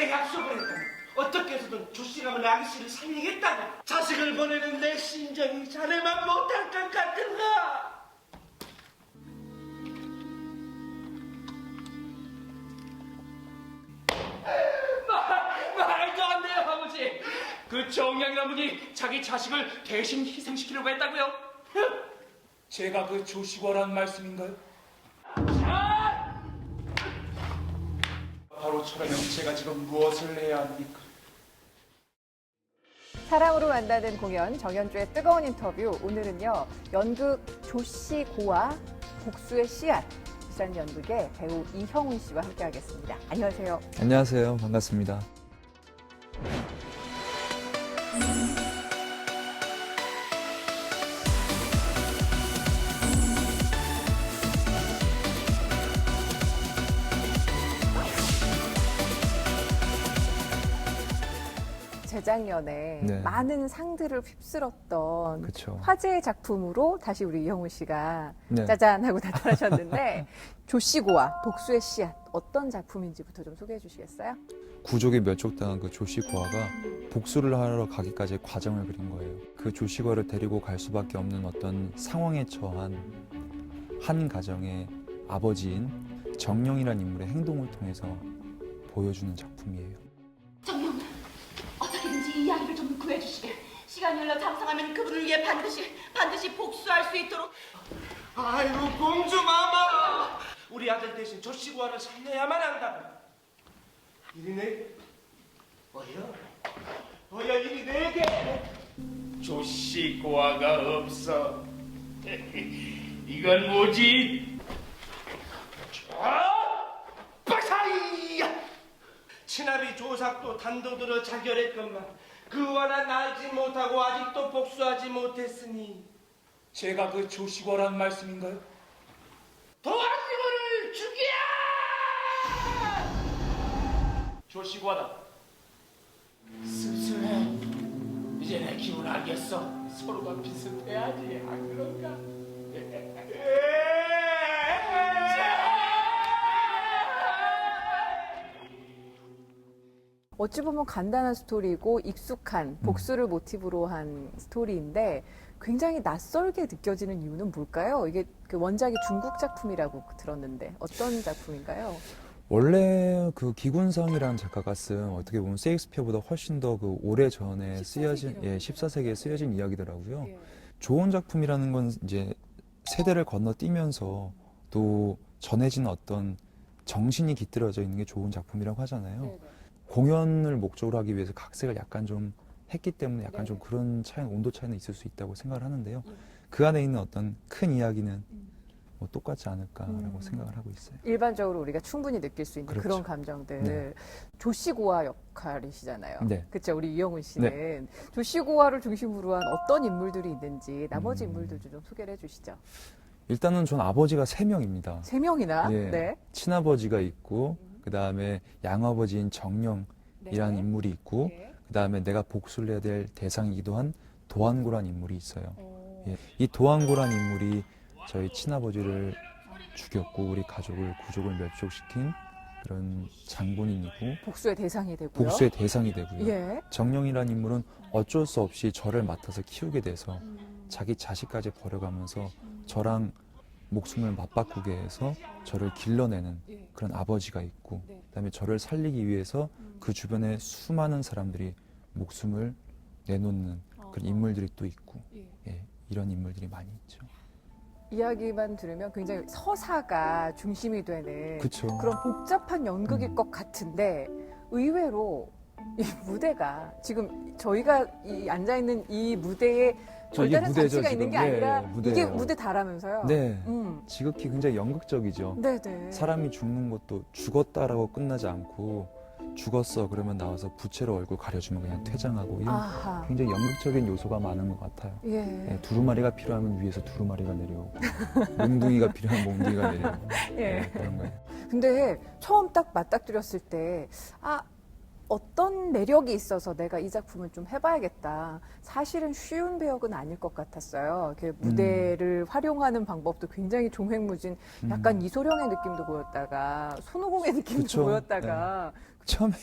내가 약속을 했다고. 어떻게 해서든 조씨감을 아기씨를 살리겠다고. 자식을 보내는 내 심정이 자네만 못할 것 같은가? 말도 안 돼요, 아버지. 그 정양이라는 분이 자기 자식을 대신 희생시키려고 했다고요? 제가 그 조시과라는 말씀인가요? 바로 저라면 제가 지금 무엇을 해야 합니까? 사랑으로 만나는 공연 정연주의 뜨거운 인터뷰. 오늘은요, 연극 조씨고와 복수의 씨앗, 부산 연극의 배우 이형훈 씨와 함께하겠습니다. 안녕하세요. 안녕하세요. 반갑습니다. 재작년에 네. 많은 상들을 휩쓸었던 그쵸. 화제의 작품으로 다시 우리 이형훈 씨가 네. 짜잔 하고 나타나셨는데 조씨고와 복수의 씨앗, 어떤 작품인지부터 좀 소개해 주시겠어요? 구족에 멸족당한 그 조씨고아가 복수를 하러 가기까지의 과정을 그린 거예요. 그 조씨고아를 데리고 갈 수밖에 없는 어떤 상황에 처한 한 가정의 아버지인 정령이라는 인물의 행동을 통해서 보여주는 작품이에요. 정령, 어떻게든지 이 아이를 좀 구해주시게. 시간이 흘러 장성하면 그분을 위해 반드시 복수할 수 있도록. 아이고 공주마마, 우리 아들 대신 조씨고아를 살려야만 한다. 이리네. 어여 이리 내게. 조시과가 없어. 이건 뭐지? 빠사이야. 친아비 조삭도 단도들어 자결했건만 그와 난 알지 못하고 아직도 복수하지 못했으니 제가 그 조시과라는 말씀인가요? 도안님을 죽여! 조시과다. 씁쓸해. 이제 내 기분 알겠어. 서로가 비슷해야지, 안 그런가? 어찌 보면 간단한 스토리고 익숙한 복수를 모티브로 한 스토리인데 굉장히 낯설게 느껴지는 이유는 뭘까요? 이게 그 원작이 중국 작품이라고 들었는데 어떤 작품인가요? 원래 그 기군성이라는 작가가 쓴 어떻게 보면 셰익스피어보다 훨씬 더 그 오래 전에 쓰여진 14세기에 쓰여진 이야기더라고요. 예. 좋은 작품이라는 건 이제 세대를 건너뛰면서 또 전해진 어떤 정신이 깃들어져 있는 게 좋은 작품이라고 하잖아요. 네네. 공연을 목적으로 하기 위해서 각색을 약간 좀 했기 때문에 약간 좀 네네. 그런 온도 차이는 있을 수 있다고 생각을 하는데요. 그 안에 있는 어떤 큰 이야기는 뭐 똑같지 않을까라고 생각을 하고 있어요. 일반적으로 우리가 충분히 느낄 수 있는 그렇죠. 그런 감정들. 네. 조씨고아 역할이시잖아요. 네. 그렇죠. 우리 이형훈 씨는 조씨고아를 중심으로 한 어떤 인물들이 있는지 나머지 인물들도 좀 소개를 해주시죠. 일단은 전 아버지가 3명입니다. 3명이나? 예. 네. 친아버지가 있고 그 다음에 양아버지인 정령이라는 네. 인물이 있고 네. 그 다음에 내가 복수를 해야 될 대상이기도 한 도안고라는 인물이 있어요. 어. 예. 이 도안고라는 인물이 저희 친아버지를 죽였고 우리 가족을 구족을 멸족시킨 그런 장본인이고 복수의 대상이 되고요. 복수의 대상이 되고요. 예. 정령이라는 인물은 어쩔 수 없이 저를 맡아서 키우게 돼서 자기 자식까지 버려가면서 저랑 목숨을 맞바꾸게 해서 저를 길러내는 그런 아버지가 있고 그다음에 저를 살리기 위해서 그 주변에 수많은 사람들이 목숨을 내놓는 그런 인물들이 또 있고 예, 이런 인물들이 많이 있죠. 이야기만 들으면 굉장히 서사가 중심이 되는 그쵸. 그런 복잡한 연극일 것 같은데 의외로 이 무대가 지금 저희가 앉아있는 이 무대에 저 이게 별다른 무대죠, 장치가 있는 게 지금. 아니라 네, 이게 무대예요. 무대다라면서요. 네, 음. 지극히 굉장히 연극적이죠. 네네. 사람이 죽는 것도 죽었다라고 끝나지 않고 죽었어 그러면 나와서 부채로 얼굴 가려주면 그냥 퇴장하고 이런 아하. 굉장히 연극적인 요소가 많은 것 같아요. 예. 네, 두루마리가 필요하면 위에서 두루마리가 내려오고 몽둥이가 필요하면 몽둥이가 내려오고 예. 네, 그런 거예요. 근데 처음 딱 맞닥뜨렸을 때 어떤 한 매력이 있어서 내가 이 작품을 좀 해봐야겠다. 사실은 쉬운 배역은 아닐 것 같았어요. 이렇게 무대를 활용하는 방법도 굉장히 종횡무진, 약간 이소룡의 느낌도 보였다가 손오공의 느낌도 그쵸. 보였다가 처음에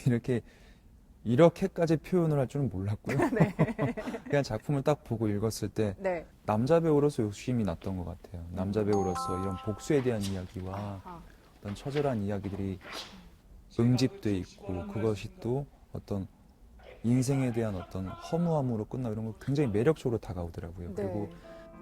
이렇게까지 표현을 할 줄은 몰랐고요. 네. 그냥 작품을 딱 보고 읽었을 때 네. 남자 배우로서 욕심이 났던 것 같아요. 남자 배우로서 이런 복수에 대한 이야기와 아하. 어떤 처절한 이야기들이 응집돼 있고 그것이 또 어떤 인생에 대한 어떤 허무함으로 끝나고 이런 거 굉장히 매력적으로 다가오더라고요. 네. 그리고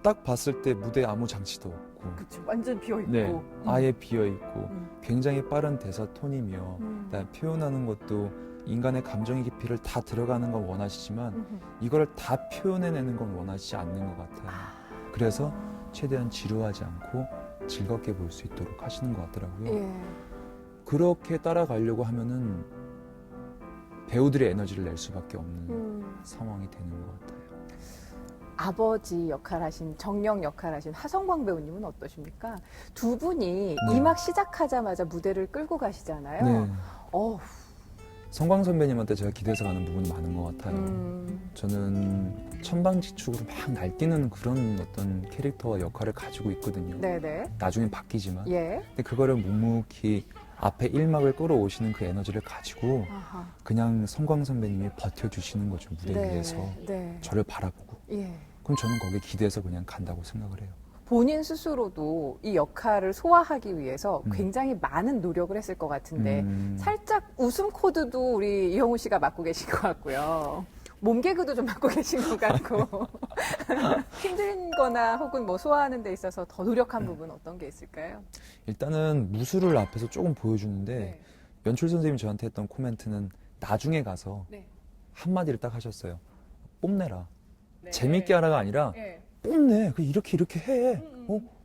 딱 봤을 때 무대에 아무 장치도 없고 그쵸. 완전 비어있고. 네, 아예 비어 있고 음. 굉장히 빠른 대사 톤이며 그다음에 표현하는 것도 인간의 감정의 깊이를 다 들어가는 건 원하시지만 이거를 다 표현해내는 건 원하시지 않는 것 같아요. 그래서 최대한 지루하지 않고 즐겁게 볼 수 있도록 하시는 것 같더라고요. 예. 그렇게 따라가려고 하면은 배우들의 에너지를 낼 수밖에 없는 상황이 되는 것 같아요. 아버지 역할 하신, 정령 역할 하신 하성광 배우님은 어떠십니까? 두 분이 2막 시작하자마자 무대를 끌고 가시잖아요. 네. 어우, 성광 선배님한테 제가 기대서 가는 부분이 많은 것 같아요. 저는 천방지축으로 막 날뛰는 그런 어떤 캐릭터와 역할을 가지고 있거든요. 네네. 나중에 바뀌지만. 예. 근데 그거를 묵묵히 앞에 1막을 끌어오시는 그 에너지를 가지고 아하. 그냥 성광 선배님이 버텨주시는 거죠. 무대 네. 위에서. 네. 저를 바라보고. 예. 그럼 저는 거기에 기대서 그냥 간다고 생각을 해요. 본인 스스로도 이 역할을 소화하기 위해서 굉장히 많은 노력을 했을 것 같은데 살짝 웃음 코드도 우리 이영우 씨가 맡고 계신 것 같고요. 몸개그도 좀 맡고 계신 것 같고 힘든 거나 혹은 뭐 소화하는 데 있어서 더 노력한 부분 어떤 게 있을까요? 일단은 무술을 앞에서 조금 보여주는데 네. 연출 선생님이 저한테 했던 코멘트는 나중에 가서 네. 한마디를 딱 하셨어요. 뽐내라. 네. 재밌게 하라가 아니라 네. 뽐내. 이렇게 해.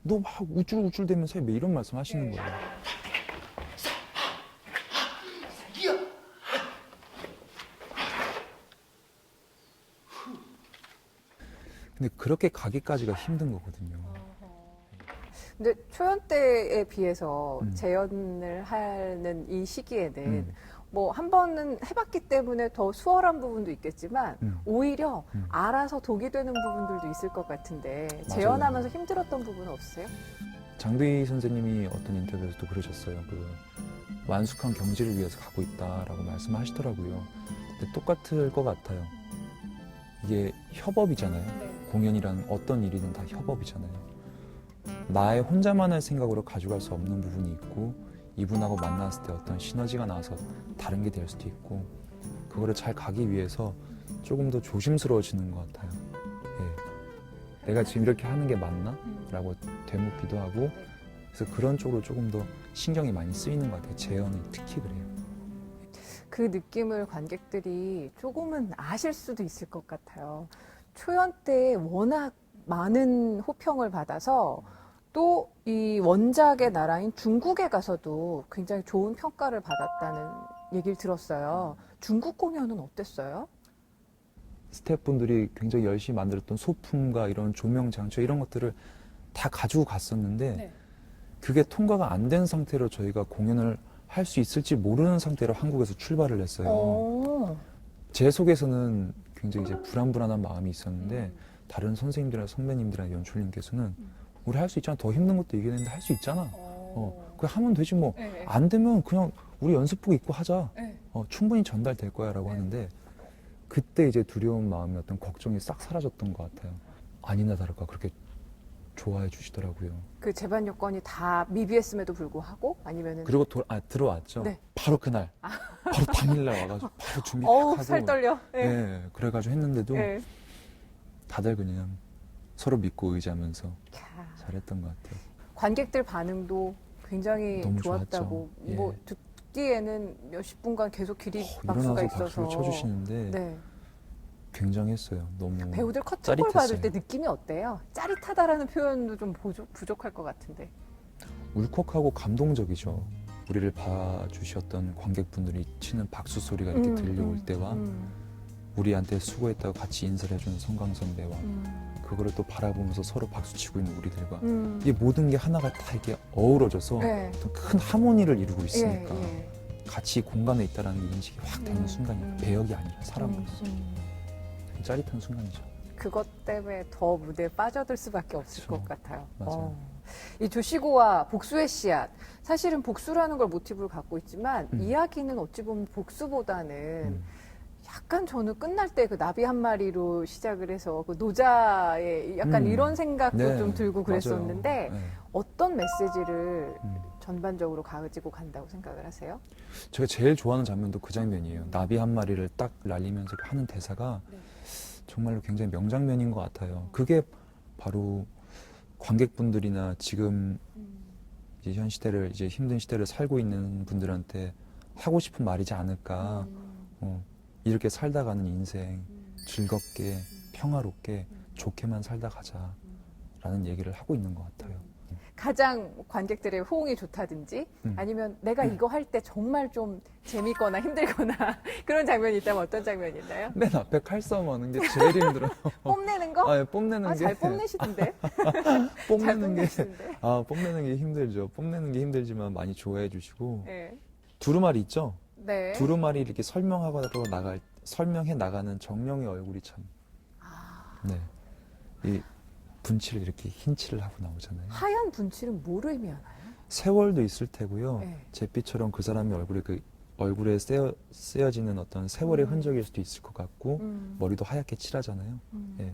너 막 우쭐우쭐대면서 해. 뭐 이런 말씀 하시는 거예요. 근데 그렇게 가기까지가 힘든 거거든요. 근데 초연 때에 비해서 재연을 하는 이 시기에는 뭐 한 번은 해봤기 때문에 더 수월한 부분도 있겠지만 오히려 알아서 독이 되는 부분들도 있을 것 같은데 재연하면서 힘들었던 부분은 없으세요? 장두희 선생님이 어떤 인터뷰에서도 그러셨어요. 그 완숙한 경지를 위해서 가고 있다라고 말씀하시더라고요. 근데 똑같을 것 같아요. 이게 협업이잖아요. 공연이란 어떤 일이든 다 협업이잖아요. 나의 혼자만의 생각으로 가져갈 수 없는 부분이 있고 이분하고 만났을 때 어떤 시너지가 나와서 다른 게 될 수도 있고 그거를 잘 가기 위해서 조금 더 조심스러워지는 것 같아요. 예. 내가 지금 이렇게 하는 게 맞나? 라고 되묻기도 하고 그래서 그런 쪽으로 조금 더 신경이 많이 쓰이는 것 같아요. 재연이 특히 그래요. 그 느낌을 관객들이 조금은 아실 수도 있을 것 같아요. 초연 때 워낙 많은 호평을 받아서 또 이 원작의 나라인 중국에 가서도 굉장히 좋은 평가를 받았다는 얘기를 들었어요. 중국 공연은 어땠어요? 스태프분들이 굉장히 열심히 만들었던 소품과 이런 조명 장치 이런 것들을 다 가지고 갔었는데 네. 그게 통과가 안 된 상태로 저희가 공연을 할 수 있을지 모르는 상태로 한국에서 출발을 했어요. 오. 제 속에서는 굉장히 이제 불안한 마음이 있었는데 다른 선생님들이나 선배님들이나 연출님께서는 우리 할 수 있잖아. 더 힘든 것도 이겨내는데 할 수 있잖아. 그냥 하면 되지 뭐. 네. 안 되면 그냥 우리 연습복 입고 하자. 네. 충분히 전달될 거야 라고 하는데 그때 이제 두려운 마음이 어떤 걱정이 싹 사라졌던 것 같아요. 아니나 다를까 그렇게 좋아해 주시더라고요. 그 재반 요건이 다 미비했음에도 불구하고 아니면은 그리고 들어왔죠. 네. 바로 그날, 바로 당일날 와가지고 바로 어우 준비하고. 살 떨려. 네, 그래가지고 했는데도 네. 다들 그냥 서로 믿고 의지하면서 캬. 잘했던 것 같아요. 관객들 반응도 굉장히 너무 좋았다고. 좋았죠. 예. 뭐 듣기에는 몇십 분간 계속 기립박수가 일어나서 있어서. 박수를 쳐주시는데 네. 굉장했어요. 너무 배우들 커트볼 짜릿했어요. 받을 때 느낌이 어때요? 짜릿하다라는 표현도 좀 부족할 것 같은데. 울컥하고 감동적이죠. 우리를 봐주셨던 관객분들이 치는 박수 소리가 이렇게 들려올 때와 우리한테 수고했다고 같이 인사를 해주는 성광 선배와 그거를 또 바라보면서 서로 박수치고 있는 우리들과 이게 모든 게 하나가 다 이렇게 어우러져서 네. 어떤 큰 하모니를 이루고 있으니까 예, 예. 같이 공간에 있다는 게 인식이 확 되는 순간이에요. 배역이 아니라 사람으로서. 짜릿한 순간이죠. 그것 때문에 더 무대에 빠져들 수밖에 없을 그렇죠. 것 같아요. 맞아요. 이 조시고와 복수의 씨앗, 사실은 복수라는 걸 모티브로 갖고 있지만 이야기는 어찌 보면 복수보다는 약간 저는 끝날 때 그 나비 한 마리로 시작을 해서 그 노자의 약간 이런 생각도 네, 좀 들고 그랬었는데 맞아요. 네. 어떤 메시지를 전반적으로 가지고 간다고 생각을 하세요? 제가 제일 좋아하는 장면도 그 장면이에요. 나비 한 마리를 딱 날리면서 하는 대사가 정말로 굉장히 명장면인 것 같아요. 그게 바로 관객분들이나 지금 이제 현 시대를 이제 힘든 시대를 살고 있는 분들한테 하고 싶은 말이지 않을까. 이렇게 살다 가는 인생 즐겁게 평화롭게 좋게만 살다 가자라는 얘기를 하고 있는 것 같아요. 가장 관객들의 호응이 좋다든지 아니면 내가 이거 할 때 정말 좀 재밌거나 힘들거나 그런 장면이 있다면 어떤 장면이 있나요? 맨 앞에 칼싸움하는 게 제일 힘들어요. 뽐내는 거? 아, 예, 뽐내는 게 잘 뽐내시던데. 뽐내는 게 뽐내시던데. 뽐내는 게 힘들죠. 뽐내는 게 힘들지만 많이 좋아해 주시고 네. 두루마리 있죠? 네. 두루마리 이렇게 설명해 나가는 정령의 얼굴이 참 네. 이 분칠을 이렇게 흰 칠을 하고 나오잖아요. 하얀 분칠은 뭐를 의미하나요? 세월도 있을 테고요. 네. 잿빛처럼 그 사람의 얼굴에 쓰여지는 어떤 세월의 흔적일 수도 있을 것 같고 머리도 하얗게 칠하잖아요. 예.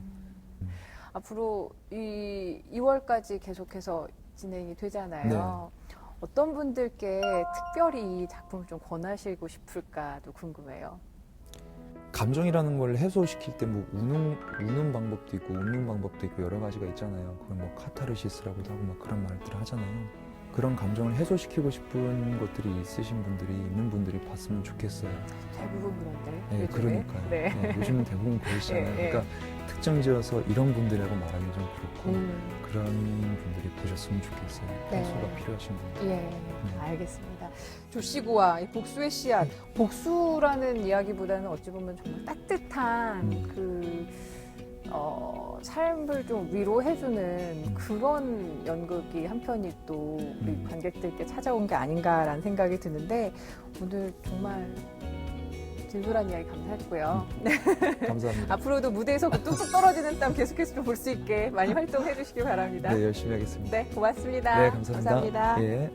앞으로 이 2월까지 계속해서 진행이 되잖아요. 어떤 분들께 특별히 이 작품을 좀 권하시고 싶을까도 궁금해요. 감정이라는 걸 해소시킬 때 뭐 우는 방법도 있고 웃는 방법도 있고 여러 가지가 있잖아요. 그걸 뭐 카타르시스라고도 하고 막 그런 말들을 하잖아요. 그런 감정을 해소시키고 싶은 것들이 있는 분들이 봤으면 좋겠어요. 대부분 그런데. 네, 요즘에. 그러니까요. 네. 네, 요즘은 대부분 그러시잖아요. 네, 그러니까 특정 지어서 이런 분들이라고 말하기 좀 그렇고 음. 그런 분들이 보셨으면 좋겠어요. 네. 해소가 필요하신 분들. 예, 알겠습니다. 조시고와 이 복수의 씨앗, 복수라는 이야기보다는 어찌 보면 정말 따뜻한 삶을 좀 위로해주는 그런 연극이 한편이 또 우리 관객들께 찾아온 게 아닌가라는 생각이 드는데 오늘 정말 진솔한 이야기 감사했고요. 감사합니다. 앞으로도 무대에서 그 뚝뚝 떨어지는 땀 계속해서 좀 볼 수 있게 많이 활동해 주시기 바랍니다. 네, 열심히 하겠습니다. 네, 고맙습니다. 네, 감사합니다. 감사합니다. 예.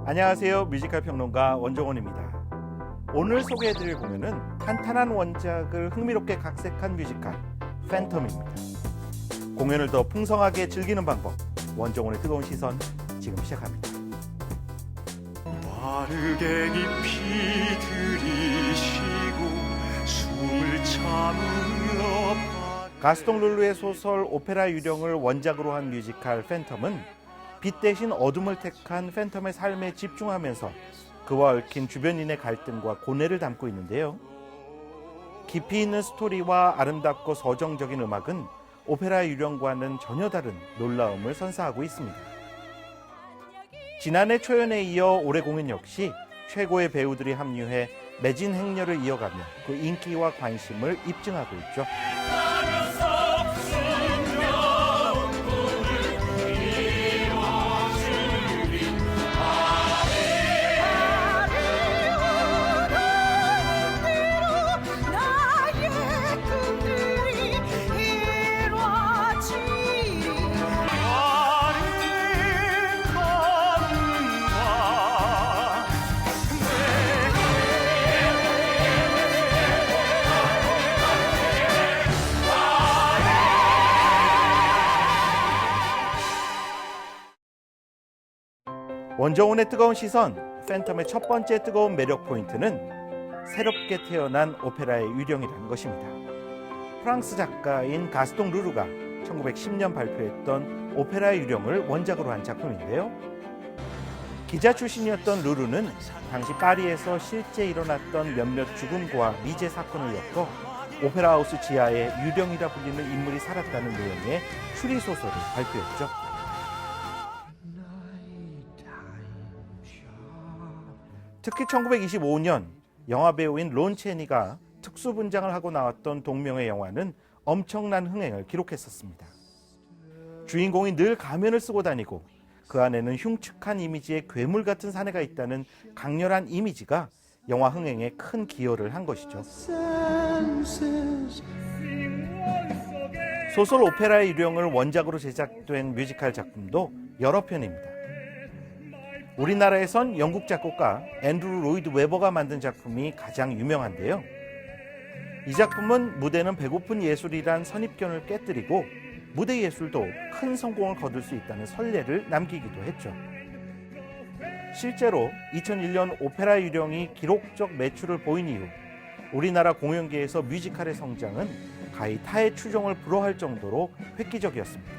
안녕하세요. 뮤지컬 평론가 원종원입니다. 오늘 소개해드릴 공연은 탄탄한 원작을 흥미롭게 각색한 뮤지컬 팬텀입니다. 공연을 더 풍성하게 즐기는 방법, 원종원의 뜨거운 시선 지금 시작합니다. 빠르게 깊이 들이쉬고 숨을 참으러 가스통 룰루의 소설 오페라 유령을 원작으로 한 뮤지컬 팬텀은 빛 대신 어둠을 택한 팬텀의 삶에 집중하면서 그와 얽힌 주변인의 갈등과 고뇌를 담고 있는데요. 깊이 있는 스토리와 아름답고 서정적인 음악은 오페라 유령과는 전혀 다른 놀라움을 선사하고 있습니다. 지난해 초연에 이어 올해 공연 역시 최고의 배우들이 합류해 매진 행렬을 이어가며 그 인기와 관심을 입증하고 있죠. 원종훈의 뜨거운 시선, 팬텀의 첫 번째 뜨거운 매력 포인트는 새롭게 태어난 오페라의 유령이라는 것입니다. 프랑스 작가인 가스통 르루가 1910년 발표했던 오페라의 유령을 원작으로 한 작품인데요. 기자 출신이었던 르루는 당시 파리에서 실제 일어났던 몇몇 죽음과 미제 사건을 엮어 오페라하우스 지하에 유령이라 불리는 인물이 살았다는 내용의 추리소설을 발표했죠. 특히 1925년 영화배우인 론 체니가 특수분장을 하고 나왔던 동명의 영화는 엄청난 흥행을 기록했었습니다. 주인공이 늘 가면을 쓰고 다니고 그 안에는 흉측한 이미지의 괴물 같은 사내가 있다는 강렬한 이미지가 영화 흥행에 큰 기여를 한 것이죠. 소설 오페라의 유령을 원작으로 제작된 뮤지컬 작품도 여러 편입니다. 우리나라에선 영국 작곡가 앤드루 로이드 웨버가 만든 작품이 가장 유명한데요. 이 작품은 무대는 배고픈 예술이란 선입견을 깨뜨리고 무대 예술도 큰 성공을 거둘 수 있다는 선례를 남기기도 했죠. 실제로 2001년 오페라 유령이 기록적 매출을 보인 이후 우리나라 공연계에서 뮤지컬의 성장은 가히 타의 추종을 불허할 정도로 획기적이었습니다.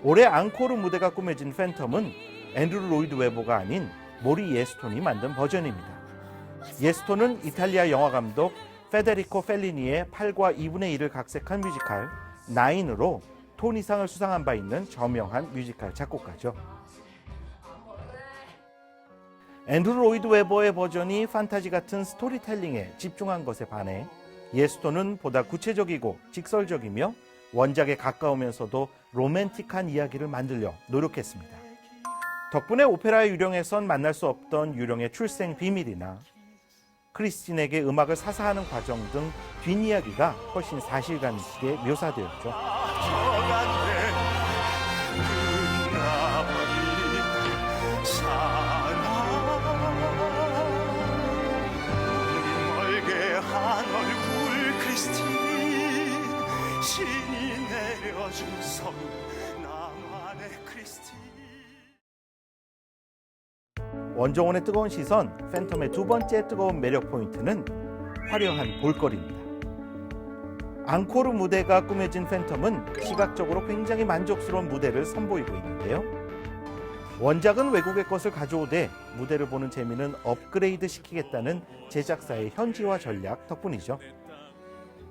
올해 앙코르 무대가 꾸며진 팬텀은 앤드루 로이드 웨버가 아닌 모리 예스톤이 만든 버전입니다. 예스톤은 이탈리아 영화감독 페데리코 펠리니의 8과 2분의 1을 각색한 뮤지컬 나인으로 토니상을 수상한 바 있는 저명한 뮤지컬 작곡가죠. 앤드루 로이드 웨버의 버전이 판타지 같은 스토리텔링에 집중한 것에 반해 예스톤은 보다 구체적이고 직설적이며 원작에 가까우면서도 로맨틱한 이야기를 만들려 노력했습니다. 덕분에 오페라의 유령에선 만날 수 없던 유령의 출생 비밀이나 크리스틴에게 음악을 사사하는 과정 등 뒷이야기가 훨씬 사실감 있게 묘사되었죠. 한 얼굴 크리스틴 신이 내려준 성 나만의 크리스틴. 원정원의 뜨거운 시선, 팬텀의 두 번째 뜨거운 매력 포인트는 화려한 볼거리입니다. 앙코르 무대가 꾸며진 팬텀은 시각적으로 굉장히 만족스러운 무대를 선보이고 있는데요. 원작은 외국의 것을 가져오되 무대를 보는 재미는 업그레이드 시키겠다는 제작사의 현지화 전략 덕분이죠.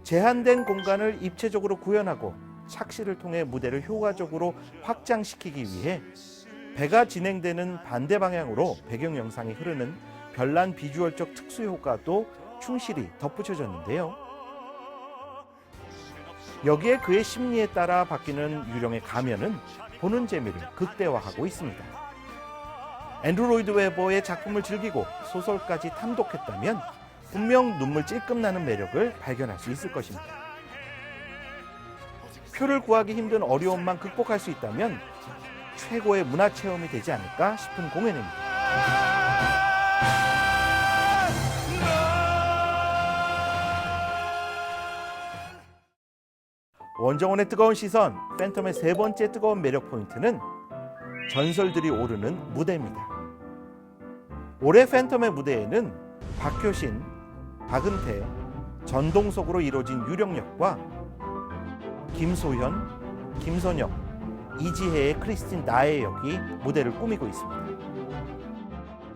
제한된 공간을 입체적으로 구현하고 착시를 통해 무대를 효과적으로 확장시키기 위해 배가 진행되는 반대 방향으로 배경 영상이 흐르는 별난 비주얼적 특수 효과도 충실히 덧붙여졌는데요. 여기에 그의 심리에 따라 바뀌는 유령의 가면은 보는 재미를 극대화하고 있습니다. 앤드루 로이드 웨버의 작품을 즐기고 소설까지 탐독했다면 분명 눈물 찔끔 나는 매력을 발견할 수 있을 것입니다. 표를 구하기 힘든 어려움만 극복할 수 있다면 최고의 문화체험이 되지 않을까 싶은 공연입니다. 원정원의 뜨거운 시선, 팬텀의 세 번째 뜨거운 매력 포인트는 전설들이 오르는 무대입니다. 올해 팬텀의 무대에는 박효신, 박은태, 전동석으로 이루어진 유령역과 김소현, 김선영, 이지혜의 크리스틴 나의 역이 무대를 꾸미고 있습니다.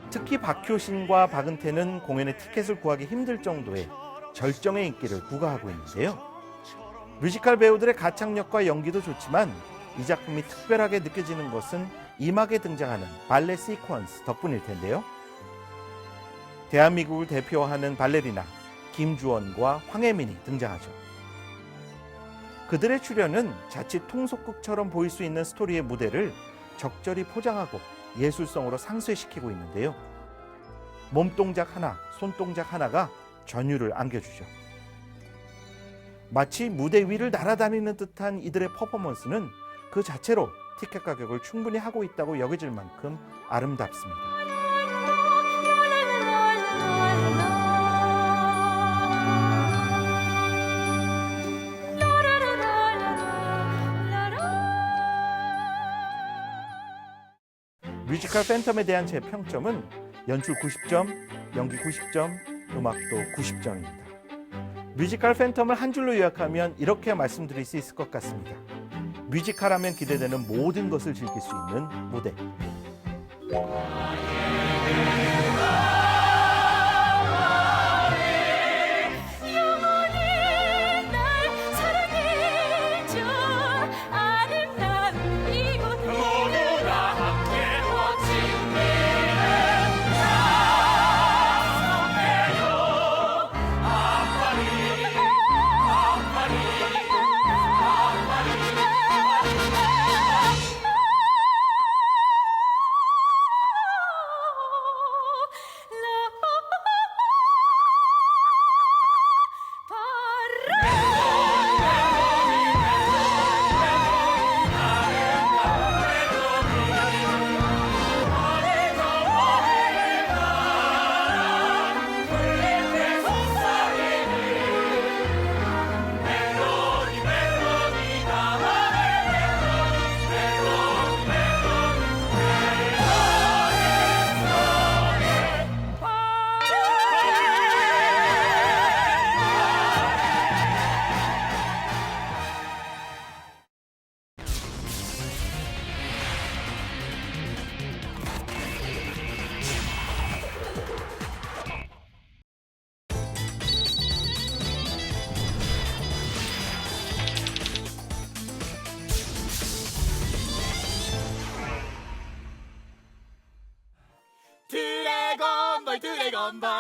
특히 박효신과 박은태는 공연의 티켓을 구하기 힘들 정도의 절정의 인기를 부과하고 있는데요. 뮤지컬 배우들의 가창력과 연기도 좋지만 이 작품이 특별하게 느껴지는 것은 이막에 등장하는 발레 시퀀스 덕분일 텐데요. 대한민국을 대표하는 발레리나 김주원과 황혜민이 등장하죠. 그들의 출연은 자칫 통속극처럼 보일 수 있는 스토리의 무대를 적절히 포장하고 예술성으로 상쇄시키고 있는데요. 몸동작 하나, 손동작 하나가 전율을 안겨주죠. 마치 무대 위를 날아다니는 듯한 이들의 퍼포먼스는 그 자체로 티켓 가격을 충분히 하고 있다고 여겨질 만큼 아름답습니다. 뮤지컬 팬텀에 대한 제 평점은 연출 90점, 연기 90점, 음악도 90점입니다. 뮤지컬 팬텀을 한 줄로 요약하면 이렇게 말씀드릴 수 있을 것 같습니다. 뮤지컬 하면 기대되는 모든 것을 즐길 수 있는 무대. 영원히 날 사랑해줘 아름다운 이곳 모두가 함께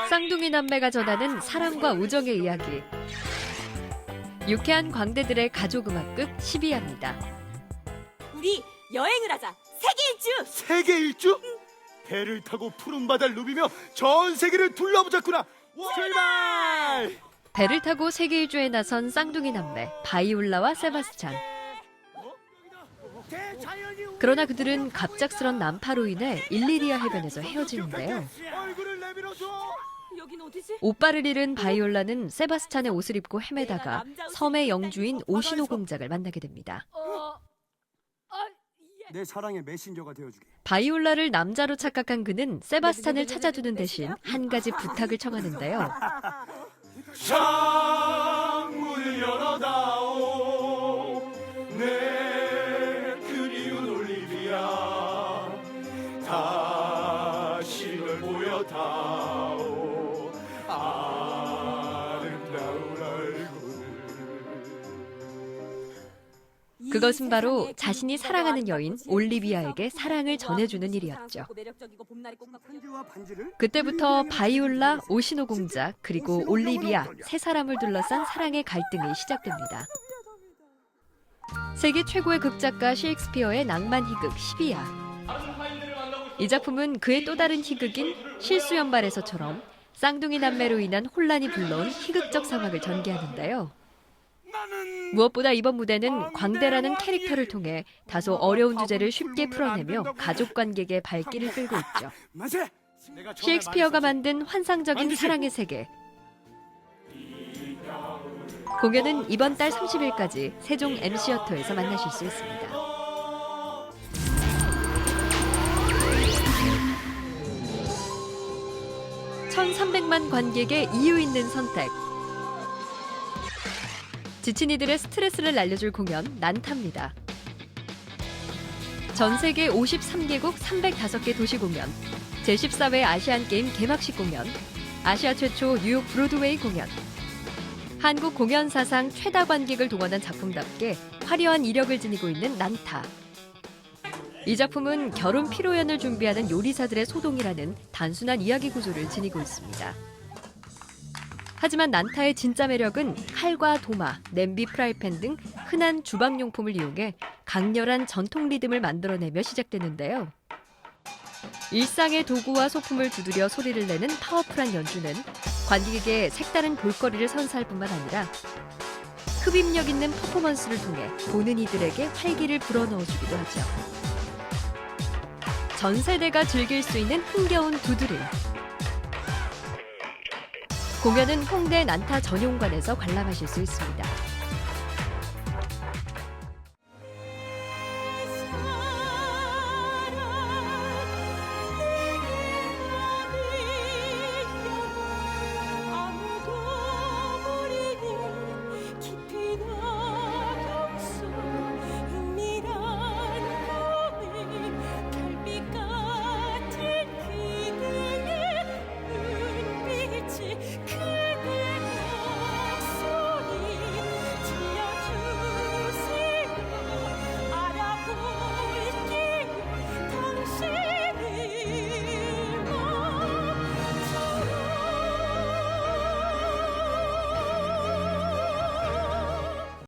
쌍둥이 남매가 전하는 사랑과 우정의 이야기. 유쾌한 광대들의 가족음악극 12화입니다. 우리 여행을 하자. 세계 일주. 세계 일주? 배를 타고 푸른 바다를 누비며 전 세계를 둘러보자꾸나. 출발! 배를 타고 세계 일주에 나선 쌍둥이 남매 바이올라와 세바스찬. 그러나 그들은 갑작스런 난파로 인해 일리리아 해변에서 헤어지는데요. 얼굴을 내밀어줘. 여긴 어디지? 오빠를 잃은 바이올라는 세바스찬의 옷을 입고 헤매다가 섬의 영주인 오시노 공작을 만나게 됩니다. 내 사랑의 메신저가 되어주게. 바이올라를 남자로 착각한 그는 세바스찬을 찾아주는 대신 한 가지 부탁을 청하는데요. 창문을 열어다오 내 그리운 올리비아 다시 널 보여다오 아름다운 얼굴. 그것은 바로 자신이 사랑하는 여인 올리비아에게 사랑을 전해주는 일이었죠. 그때부터 바이올라, 오시노 공작, 그리고 올리비아 세 사람을 둘러싼 사랑의 갈등이 시작됩니다. 세계 최고의 극작가 셰익스피어의 낭만 희극 12화. 이 작품은 그의 또 다른 희극인 실수연발에서처럼 쌍둥이 남매로 인한 혼란이 불러온 희극적 상황을 전개하는데요. 무엇보다 이번 무대는 광대라는 캐릭터를 통해 다소 어려운 주제를 쉽게 풀어내며 가족 관객의 발길을 끌고 있죠. 셰익스피어가 만든 환상적인 사랑의 세계. 공연은 이번 달 30일까지 세종 M시어터에서 만나실 수 있습니다. (1,300만) 관객의 이유 있는 선택. 지친 이들의 스트레스를 날려줄 공연 난타입니다. 전 세계 53개국 305개 도시 공연, 제14회 아시안게임 개막식 공연, 아시아 최초 뉴욕 브로드웨이 공연. 한국 공연 사상 최다 관객을 동원한 작품답게 화려한 이력을 지니고 있는 난타. 이 작품은 결혼 피로연을 준비하는 요리사들의 소동이라는 단순한 이야기 구조를 지니고 있습니다. 하지만 난타의 진짜 매력은 칼과 도마, 냄비, 프라이팬 등 흔한 주방용품을 이용해 강렬한 전통 리듬을 만들어내며 시작되는데요. 일상의 도구와 소품을 두드려 소리를 내는 파워풀한 연주는 관객에게 색다른 볼거리를 선사할 뿐만 아니라 흡입력 있는 퍼포먼스를 통해 보는 이들에게 활기를 불어넣어주기도 하죠. 전 세대가 즐길 수 있는 흥겨운 두드림. 공연은 홍대 난타 전용관에서 관람하실 수 있습니다.